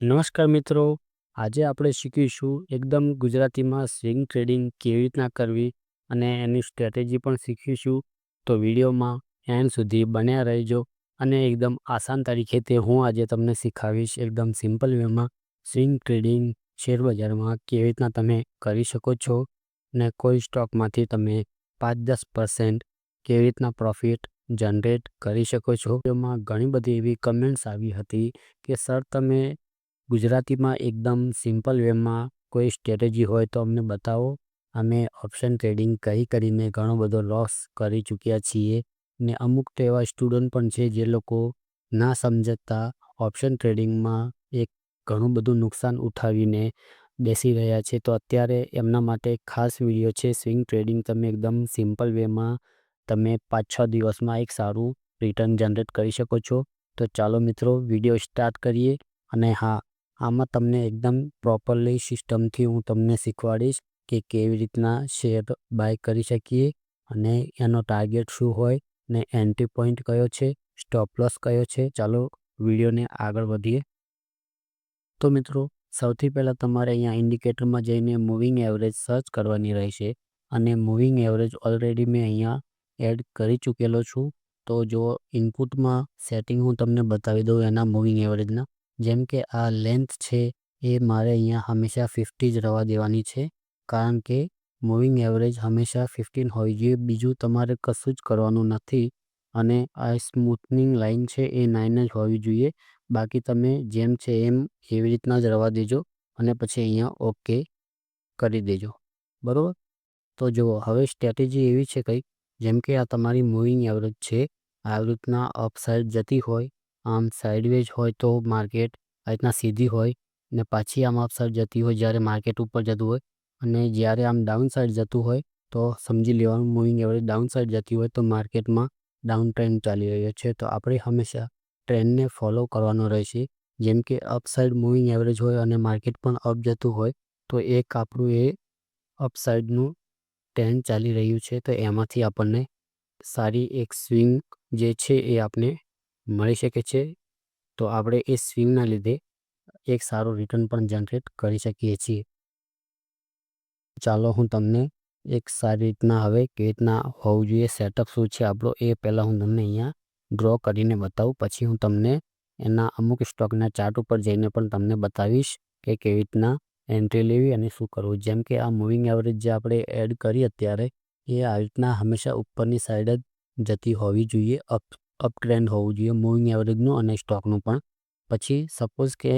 નમસ્કાર મિત્રો, આજે આપણે શીખીશું એકદમ ગુજરાતીમાં સ્વિંગ ટ્રેડિંગ કેવી રીતના કરવી અને એની સ્ટ્રેટેજી પણ શીખીશું. તો વિડીયોમાં એન્ડ સુધી બન્યા રહેજો અને એકદમ આસાન તરીકે તે હું આજે તમને શીખાવીશ. એકદમ સિમ્પલ વેમાં સ્વિંગ ટ્રેડિંગ શેરબજારમાં કેવી રીતના તમે કરી શકો છો ને કોઈ સ્ટોકમાંથી તમે 5-10% કેવી રીતના પ્રોફિટ જનરેટ કરી શકો છો. એમાં ઘણી બધી એવી કમેન્ટ્સ આવી હતી કે સર તમે ગુજરાતીમાં એકદમ સિમ્પલ વેમાં કોઈ સ્ટ્રેટેજી હોય તો અમને બતાવો. અમે ઓપ્શન ટ્રેડિંગ કરીને ઘણો બધો લોસ કરી ચૂક્યા છીએ ને અમુક તો એવા સ્ટુડન્ટ પણ છે જે લોકો ના સમજતા ઓપ્શન ટ્રેડિંગમાં એક ઘણું બધું નુકસાન ઉઠાવીને બેસી રહ્યા છે. તો અત્યારે એમના માટે ખાસ વિડીયો છે. સ્વિંગ ટ્રેડિંગ તમે એકદમ સિમ્પલ વેમાં તમે 5-6 દિવસમાં એક સારું રિટર્ન જનરેટ કરી શકો છો. તો ચાલો મિત્રો વિડીયો સ્ટાર્ટ કરીએ. અને હા, આમાં તમને એકદમ પ્રોપરલી સિસ્ટમથી હું તમને શીખવાડીશ કે કેવી રીતના શેર બાય કરી શકીએ અને એનો ટાર્ગેટ શું હોય ને એન્ટ્રી પોઈન્ટ કયો છે, સ્ટોપ લોસ કયો છે. ચાલો વિડીયોને આગળ વધીએ. તો મિત્રો સૌથી પહેલાં તમારે અહીંયા ઇન્ડિકેટરમાં જઈને મૂવિંગ એવરેજ સર્ચ કરવાની રહેશે અને મૂવિંગ એવરેજ ઓલરેડી મેં અહીંયા એડ કરી ચૂકેલો છું. તો જો ઇનપુટમાં સેટિંગ હું તમને બતાવી દઉં એના મૂવિંગ એવરેજના, જેમ કે આ લેન્થ છે એ મારે અહીંયા હંમેશા 50 જ રહેવા દેવાની છે, કારણ કે મૂવિંગ એવરેજ હંમેશા 15 હોવી જોઈએ. બીજું તમારે કશું જ કરવાનું નથી. અને આ સ્મૂથનિંગ લાઇન છે એ 9 જ હોવી જોઈએ. બાકી તમે જેમ છે એમ એવી રીતના જ રહેવા દેજો અને પછી અહીંયા ઓકે કરી દેજો. બરાબર. તો જુઓ, હવે સ્ટ્રેટેજી એવી છે કંઈક, જેમ કે આ તમારી મૂવિંગ એવરેજ છે. આવી રીતના અપસાઇડ જતી હોય, આમ સાઇડવેજ હોય તો માર્કેટ આ રીતના સીધી હોય ને પાછી આમ અપસાઇડ જતી હોય જ્યારે માર્કેટ ઉપર જતું હોય, અને જ્યારે આમ ડાઉન સાઇડ જતું હોય તો સમજી લેવાનું મૂવિંગ એવરેજ ડાઉન સાઇડ જતી હોય તો માર્કેટમાં ડાઉન ટ્રેન્ડ ચાલી રહ્યો છે. તો આપણે હંમેશા ટ્રેન્ડને ફોલો કરવાનો રહેશે. જેમ કે અપસાઇડ મૂવિંગ એવરેજ હોય અને માર્કેટ પણ અપ જતું હોય તો એક આપણું એ અપસાઇડનું ટ્રેન્ડ ચાલી રહ્યું છે, તો એમાંથી આપણને સારી એક સ્વિંગ જે છે એ આપને મળી શકે છે. તો આપણે એ સ્વિંગના લીધે એક સારું રિટર્ન પણ જનરેટ કરી શકીએ છીએ. ચાલો હું તમને એક સારી રીતના હવે કેવી રીતના હોવું જોઈએ, સેટઅપ શું છે આપણો, એ પહેલાં હું તમને અહીંયા ડ્રો કરીને બતાવું. પછી હું તમને એના અમુક સ્ટોકના ચાર્ટ ઉપર જઈને પણ તમને બતાવીશ કે કેવી રીતના એન્ટ્રી લેવી અને શું કરવું. જેમ કે આ મૂવિંગ એવરેજ જે આપણે એડ કરી અત્યારે, એ આ રીતના હંમેશા ઉપરની સાઈડ જ જતી હોવી જોઈએ. અપ ટ્રેન્ડ હોવું જોઈએ મૂવિંગ એવરેજનું અને સ્ટોકનું પણ. પછી સપોઝ કે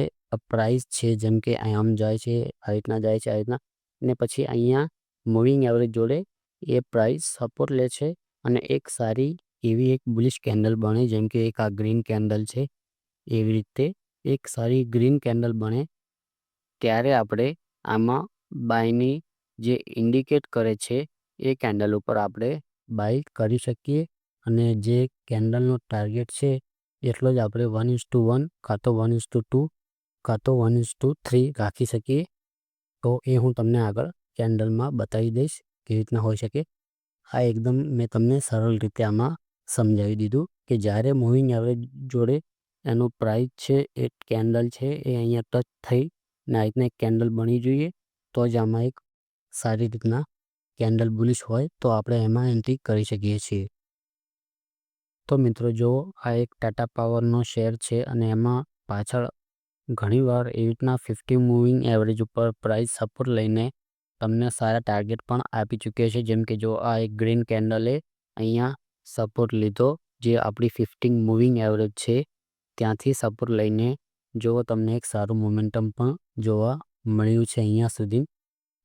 પ્રાઇસ છે, જેમ કે આમ જાય છે, આ રીતના જાય છે, આ રીતના, ને પછી અહીંયા મૂવિંગ એવરેજ જોડે એ પ્રાઇસ સપોર્ટ લે છે અને એક સારી એવી એક બુલિશ કેન્ડલ બને, જેમ કે એક આ ગ્રીન કેન્ડલ છે, એવી રીતે એક સારી ગ્રીન કેન્ડલ બને ત્યારે આપણે આમાં બાયની જે ઇન્ડિકેટ કરે છે એ કેન્ડલ ઉપર આપણે બાય કરી શકીએ. અને જે કેન્ડલનો ટાર્ગેટ છે એટલો જ આપણે 1:1 કાં તો 1:2 કાં તો 1:3 રાખી શકીએ. તો એ હું તમને આગળ કેન્ડલમાં બતાવી દઈશ કેવી રીતના હોઈ શકે. આ એકદમ મેં તમને સરળ રીતે આમાં સમજાવી દીધું કે જ્યારે મૂવિંગ એવરેજ જોડે એનું પ્રાઇસ છે, એ કેન્ડલ છે એ અહીંયા ટચ થઈ ને આ રીતના એક કેન્ડલ બની જોઈએ, તો જ આમાં એક સારી રીતના કેન્ડલ બુલિશ હોય તો આપણે એમાં એન્ટ્રી કરી શકીએ છીએ. તો મિત્રો જુઓ, આ એક ટાટા પાવરનો શેર છે અને એમાં પાછળ ઘણીવાર એવી રીતના 50 મૂવિંગ એવરેજ ઉપર પ્રાઇસ સપોર્ટ લઈને તમને સારા ટાર્ગેટ પણ આપી ચૂક્યા છે. જેમ કે જો આ એક ગ્રીન કેન્ડલે અહીંયા સપોર્ટ લીધો, જે આપણી 50 મૂવિંગ એવરેજ છે ત્યાંથી સપોર્ટ લઈને જો તમને એક સારું મોમેન્ટમ પણ જોવા મળ્યું છે અહીંયા સુધી.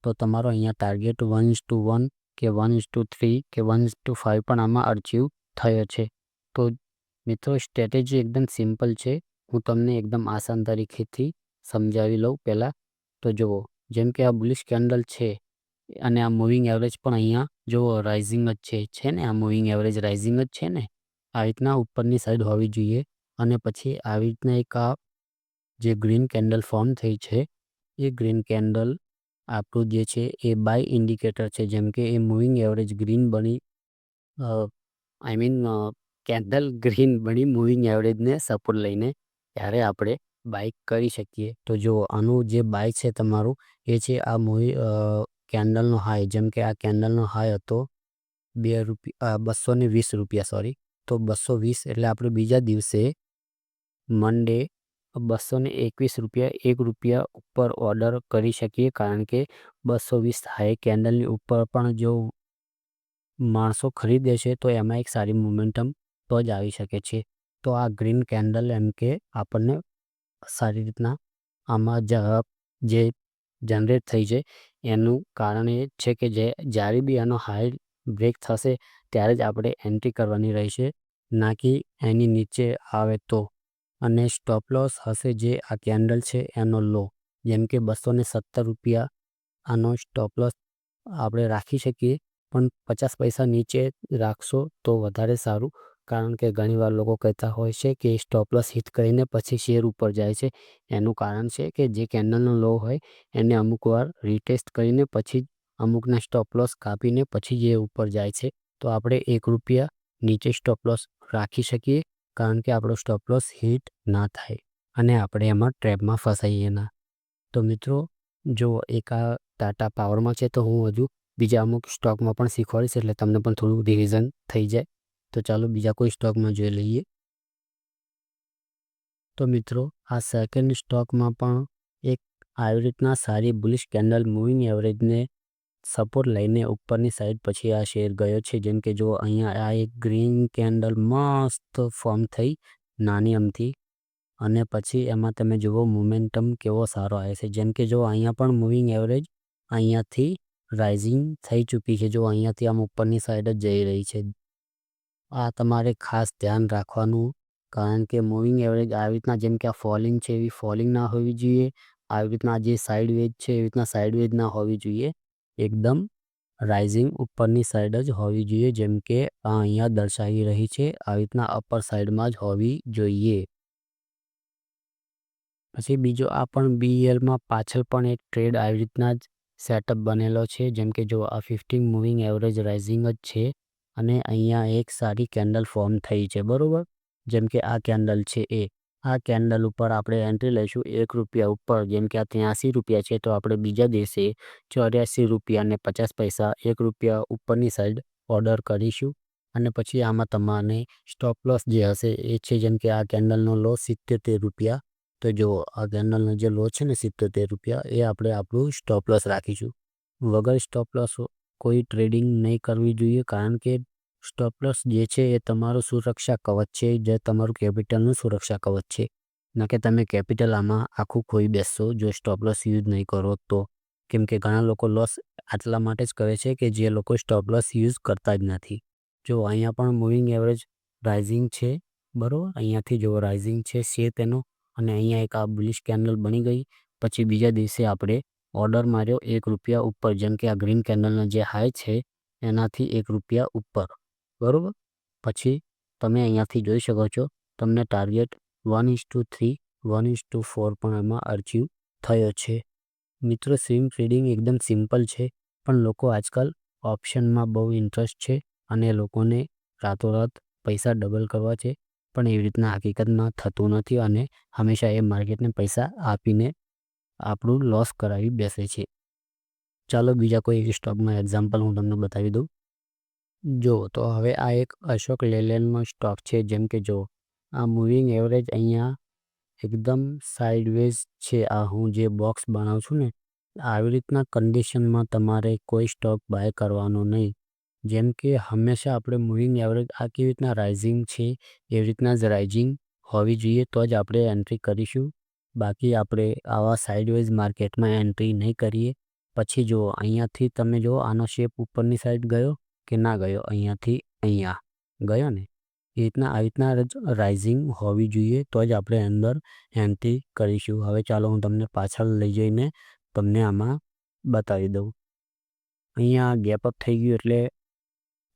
તો તમારો અહીંયા ટાર્ગેટ 1:1 કે 1:3 કે 1:5 પણ આમાં અચીવ થયો છે. તો મિત્રો સ્ટ્રેટેજી એકદમ સિમ્પલ છે, હું તમને એકદમ આસાન તરીકેથી સમજાવી લઉં પહેલાં. તો જુઓ, જેમ કે આ બુલિશ કેન્ડલ છે અને આ મૂવિંગ એવરેજ પણ અહીંયા જુઓ રાઇઝિંગ જ છે ને, આ મૂવિંગ એવરેજ રાઇઝિંગ જ છે ને, આ રીતના ઉપરની સાઈડ હોવી જોઈએ. અને પછી આવી રીતના એક આ જે ગ્રીન કેન્ડલ ફોર્મ થઈ છે, એ ગ્રીન કેન્ડલ આપણું જે છે એ બાય ઇન્ડિકેટર છે. જેમ કે એ મૂવિંગ એવરેજ ગ્રીન બની, કેન્ડલ ગ્રીન બની મૂવિંગ એવરેજને સપોર્ટ લઈને ત્યારે આપણે બાય કરી શકીએ. તો જો આનું જે બાય છે તમારું એ છે આ મૂવી કેન્ડલનો હાઈ. જેમ કે આ કેન્ડલનો હાઈ હતો ₹220 સોરી. તો 220 એટલે આપણે બીજા દિવસે મંડે ₹221 ₹1 ઉપર ઓર્ડર કરી શકીએ, કારણ કે 220 હાઈ કેન્ડલની ઉપર પણ જો માણસો ખરીદે છે તો એમાં એક સારી મોમેન્ટમ તો જ આવી શકે છે. તો આ ગ્રીન કેન્ડલ એમ કે આપણને સારી રીતના આમાં જે જનરેટ થઈ છે એનું કારણ એ છે કે જ્યારે બી આનો હાઈ બ્રેક થશે ત્યારે જ આપણે એન્ટ્રી કરવાની રહેશે, ના કે એની નીચે આવે તો. અને સ્ટોપ લોસ હશે જે આ કેન્ડલ છે એનો લો. જેમ કે ₹270 આનો સ્ટોપ લોસ આપણે રાખી શકીએ, પણ 50 પૈસા નીચે રાખશો તો વધારે સારું, કારણ કે ઘણીવાર લોકો કહેતા હોય છે કે સ્ટોપ લોસ હિટ કરીને પછી શેર ઉપર જાય છે. એનું કારણ છે કે જે કેન્ડલનો લો હોય એને અમુક વાર રીટેસ્ટ કરીને પછી અમુકના સ્ટોપ લોસ કાપીને પછી જે ઉપર જાય છે. તો આપણે ₹1 નીચે સ્ટોપ લોસ રાખી શકીએ, કારણ કે આપણો સ્ટોપ લોસ હિટ ના થાય અને આપણે એમાં ટ્રેપમાં ફસાઈએ ના. તો મિત્રો, જો એક આ ટાટા પાવરમાં છે, તો હું હજુ બીજા અમુક સ્ટોકમાં પણ શીખવાડીશ, એટલે તમને પણ થોડું રિવિઝન થઈ જાય. તો ચાલો બીજા કોઈ સ્ટોકમાં જોઈ લઈએ. તો મિત્રો, આ સેકન્ડ સ્ટોકમાં પણ એક આવી રીતના સારી બુલિશ કેન્ડલ મૂવિંગ એવરેજને સપોર્ટ લઈને ઉપરની સાઈડ પછી આ શેર ગયો છે. જેમ કે જો અહીંયા આ એક ગ્રીન કેન્ડલ મસ્ત ફોર્મ થઈ નાની અમથી, અને પછી એમાં તમે જુઓ મોમેન્ટમ કેવો સારો આવે છે. જેમ કે જો અહીંયા પણ મૂવિંગ એવરેજ અહીંયાથી રાઇઝિંગ થઈ ચૂકી છે. જો અહીંયાથી આમ ઉપરની સાઈડ જ જઈ રહી છે. આ તમારે ખાસ ધ્યાન રાખવાનું, કારણ કે મૂવિંગ એવરેજ આવી રીતના જેમ કે આ ફોલિંગ છે એવી ફોલિંગ ના હોવી જોઈએ. આવી રીતના જે સાઇડ વેજ છે એવી રીતના સાઇડ વેજ ના હોવી જોઈએ. એકદમ રાઇઝિંગ ઉપરની સાઈડ જ હોવી જોઈએ, જેમ કે આ અહીંયા દર્શાવી રહી છે. આવી રીતના અપર સાઈડમાં જ હોવી જોઈએ. પછી બીજો આ પણ BELમાં પાછળ પણ એક ટ્રેડ આવી રીતના જ સેટઅપ બનેલો છે. જેમ કે જો આ 15 મૂવિંગ એવરેજ રાઇઝિંગ જ છે અને અહીંયા એક સારી કેન્ડલ ફોર્મ થઈ છે, બરાબર. જેમ કે આ કેન્ડલ છે આ કેન્ડલ ઉપર આપણે એન્ટ્રી લઈશું ₹1 ઉપર. જેમ કે આ ₹83 છે, તો આપણે બીજા દિવસે ₹84.50 ₹1 ઉપરની સાઈડ ઓર્ડર કરીશું. અને પછી આમાં તમારે સ્ટોપ લોસ જે હશે એ છે, જેમ કે આ કેન્ડલનો લો ₹77. તો જો આ કેન્ડલનો જે લો છે ને ₹77, એ આપણે આપણું સ્ટોપ લોસ રાખીશું. વગર સ્ટોપ લોસ કોઈ ટ્રેડિંગ નહીં કરવી જોઈએ, કારણ કે સ્ટોપ લોસ જે છે એ તમારું સુરક્ષા કવચ છે, જે તમારું કેપિટલનું સુરક્ષા કવચ છે. ના કે તમે કેપિટલ આમાં આખું ખોઈ બેસશો જો સ્ટોપ લોસ યુઝ નહીં કરો તો. કેમ કે ઘણા લોકો લોસ આટલા માટે જ કરે છે કે જે લોકો સ્ટોપ લોસ યુઝ કરતા જ નથી. જો અહીંયા પણ મૂવિંગ એવરેજ રાઇઝિંગ છે, બરાબર. અહીંયાથી જો રાઇઝિંગ છે શેર તેનો, અને અહીંયા એક આ બુલિશ કેન્ડલ બની ગઈ. પછી બીજા દિવસે આપણે ઓર્ડર માર્યો ₹1 ઉપર. જેમ કે આ ગ્રીન કેન્ડલનો જે હાઈ છે એનાથી ₹1 ઉપર, બરાબર. પછી તમે અહીંયાથી જોઈ શકો છો તમને ટાર્ગેટ 1:3 1:4 પણ એમાં અચીવ થયો છે. મિત્રો, સ્વિંગ ટ્રેડિંગ એકદમ સિમ્પલ છે, પણ લોકો આજકાલ ઓપ્શનમાં બહુ ઇન્ટરેસ્ટ છે અને લોકોને રાતોરાત પૈસા ડબલ કરવા છે, પણ એવી રીતના હકીકતમાં થતું નથી અને હંમેશા એ માર્કેટને પૈસા આપીને આપણું લોસ કરાવી બેસે છે. ચાલો બીજા કોઈ સ્ટોકમાં એક્ઝામ્પલ હું તમને બતાવી દઉં. જો તો હવે આ એક અશોક લેલેન્ડનો સ્ટોક છે. જેમ કે જો આ મૂવિંગ એવરેજ અહીંયા એકદમ સાઇડવેઝ છે. આ હું જે બોક્સ બનાવું છું ને, આવી રીતના કન્ડિશનમાં તમારે કોઈ સ્ટોક બાય કરવાનો નહીં. જેમ કે હંમેશા આપણે મૂવિંગ એવરેજ આ કેવી રીતના રાઇઝિંગ છે એવી રીતના જ રાઇઝિંગ હોવી જોઈએ, તો જ આપણે એન્ટ્રી કરીશું. બાકી આપણે આવા સાઇડવેઝ માર્કેટમાં એન્ટ્રી નહીં કરીએ. પછી જુઓ અહીંયાથી તમે જુઓ આનો શેપ ઉપરની સાઈડ ગયો કે ના ગયો, અહીંયાથી અહીંયા ગયો ને. એ રીતના આવી રીતના જ રાઇઝિંગ હોવી જોઈએ, તો જ આપણે અંદર એન્ટ્રી કરીશું. હવે ચાલો હું તમને પાછળ લઈ જઈને તમને આમાં બતાવી દઉં. અહીંયા ગેપ અપ થઈ ગયું એટલે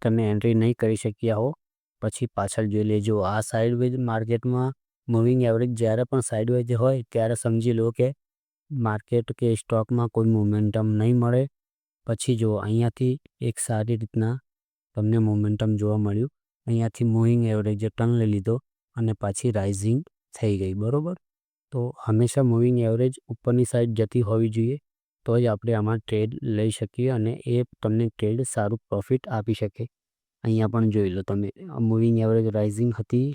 તમે એન્ટ્રી નહીં કરી શક્યા હો. પછી પાછળ જોઈ લેજો. આ સાઇડવેઝ માર્કેટમાં મૂવિંગ એવરેજ જ્યારે પણ સાઇડવેઝ હોય ત્યારે સમજી લો કે માર્કેટ કે સ્ટોકમાં કોઈ મોમેન્ટમ નહીં મળે. પછી જો અહીંયાથી એક સારી રીતના તમને મોમેન્ટમ જોવા મળ્યું. અહીંયાથી મૂવિંગ એવરેજે ટર્ન લઈ લીધો અને પાછી રાઇઝિંગ થઈ ગઈ, બરાબર. તો હંમેશા મૂવિંગ એવરેજ ઉપરની સાઈડ જતી હોવી જોઈએ, તો જ આપણે આમાં ટ્રેડ લઈ શકીએ અને એ તમને ટ્રેડ સારું પ્રોફિટ આપી શકે. અહીંયા પણ જોઈ લો તમે, મૂવિંગ એવરેજ રાઇઝિંગ હતી,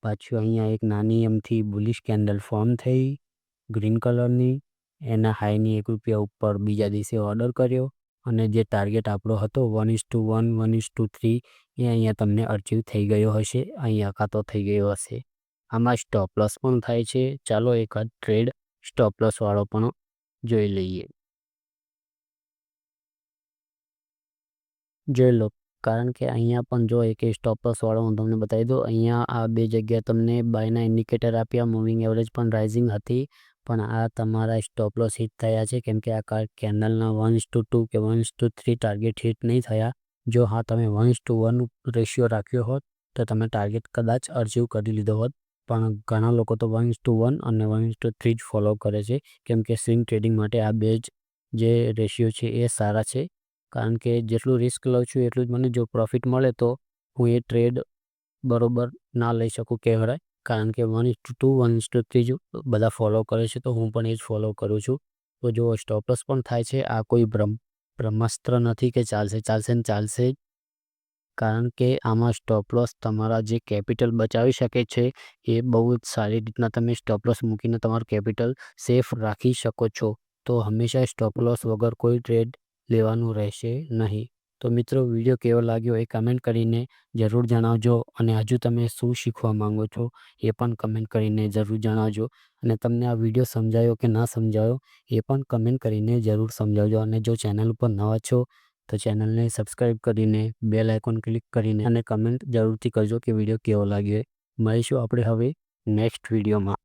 પાછું અહીંયા એક નાની એમથી બુલિશ કેન્ડલ ફોર્મ થઈ ગ્રીન કલરની, એના હાઈની ₹1 ઉપર બીજા દિવસે ઓર્ડર કર્યો અને જે ટાર્ગેટ આપણો હતો 1:1, 1:3 એ અહીંયા તમને અચીવ થઈ ગયો હશે, અહીંયા કાં તો થઈ ગયો હશે. આમાં સ્ટોપ લોસ પણ થાય છે. ચાલો એકાદ ટ્રેડ સ્ટોપ લોસ વાળો પણ જોઈ લઈએ. જોઈ લો, કારણ કે અહીંયા પણ જો એક સ્ટોપ લોસ વાળો હું તમને બતાવી દઉં. અહીંયા આ બે જગ્યા તમને બાયના ઇન્ડિકેટર આપ્યા, મૂવિંગ એવરેજ પણ રાઇઝિંગ હતી, પણ આ તમારા સ્ટોપ લોસ હિટ થયા છે કેમ કે આ કેન્ડલના 1:2 કે 1:3 ટાર્ગેટ હિટ નહીં થયા. જો હા તમે 1:1 રેશિયો રાખ્યો હોત તો તમે ટાર્ગેટ કદાચ અચીવ કરી લીધો હોત, પણ ઘણા લોકો તો 1:1 અને 1:3 જ ફોલો કરે છે કેમ કે સ્વિંગ ટ્રેડિંગ માટે આ બે જ જે રેશિયો છે એ સારા છે. કારણ કે જેટલું રિસ્ક લઉં છું એટલું જ મને જો પ્રોફિટ મળે તો હું એ ટ્રેડ બરોબર ના લઈ શકું કહેવાય, કારણ કે 1:2, 1:3 જ બધા ફોલો કરે છે તો હું પણ એ જ ફોલો કરું છું. તો જો સ્ટોપ લોસ પણ થાય છે, આ કોઈ બ્રહ્માસ્ત્ર નથી કે ચાલશે ને ચાલશે જ, કારણ કે આમાં સ્ટોપ લોસ તમારા જે કેપિટલ બચાવી શકે છે એ બહુ જ સારી રીતના તમે સ્ટોપ લોસ મૂકીને તમારું કેપિટલ સેફ રાખી શકો છો. તો હંમેશા સ્ટોપ લોસ વગર કોઈ ટ્રેડ લેવાનું રહેશે નહીં. તો મિત્રો, વિડીયો કેવો લાગ્યો એ કમેન્ટ કરીને જરૂર જણાવજો, અને હજુ તમે શું શીખવા માંગો છો એ પણ કમેન્ટ કરીને જરૂર જણાવજો, અને તમને આ વિડીયો સમજાયો કે ના સમજાયો એ પણ કમેન્ટ કરીને જરૂર સમજાવજો. અને જો ચેનલ ઉપર નવા છો તો ચેનલને સબસ્ક્રાઈબ કરીને બેલ આઇકોન ક્લિક કરીને અને કમેન્ટ જરૂરથી કરજો કે વિડીયો કેવો લાગ્યો. મળીશું આપણે હવે નેક્સ્ટ વિડીયોમાં.